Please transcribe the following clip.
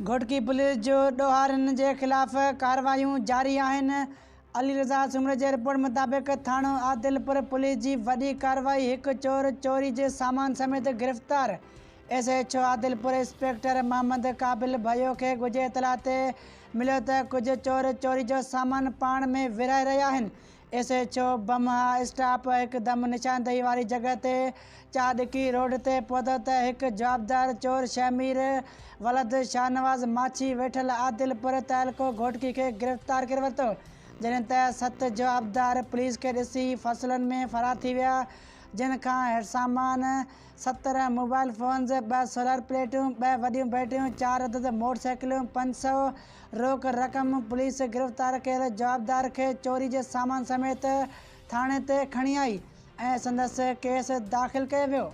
Ghotki police जो ॾोहारनि जे ख़िलाफ़ कार्रवायूं जारी आहिनि। अली रज़ा सुमर जे रिपोर्ट मुताबिक़ थाणो आदिलपुर पुलिस जी वॾी कार्रवाई, हिकु चोर चोरी जे सामान समेत गिरफ़्तार। SHO आदिलपुर इंस्पेक्टर मोहम्मद काबिल भयो खे ॻुझे इतला ते मिलियो त कुझु चोर चोरी जो सामान पाण में विरहाए रहिया आहिनि। SHO बमहा स्टाफ हिकदमि निशानदेही वारी जॻह ते चाॾकी रोड ते पहुतो त हिकु जवाबदार चोर शमीर वलद शाहनवाज़ माछी वेठल आदिलपुर तहलको घोटकी खे गिरफ़्तार करे वरितो, जॾहिं त 7 जवाबदार पुलिस खे ॾिसी फ़सलनि में फ़रार थी विया, जिन खां सामान 17 मोबाइल फ़ोन्स, 2 सोलर प्लेटूं, 2 वॾियूं बैटरियूं, 4 अदद मोटरसाइकिलूं, 500 रोक रक़म। पुलिस गिरफ़्तार कयल जवाबदार खे चोरी जे सामान समेत थाणे ते खणी आई ऐं संदसि केस दाख़िल कयो वियो।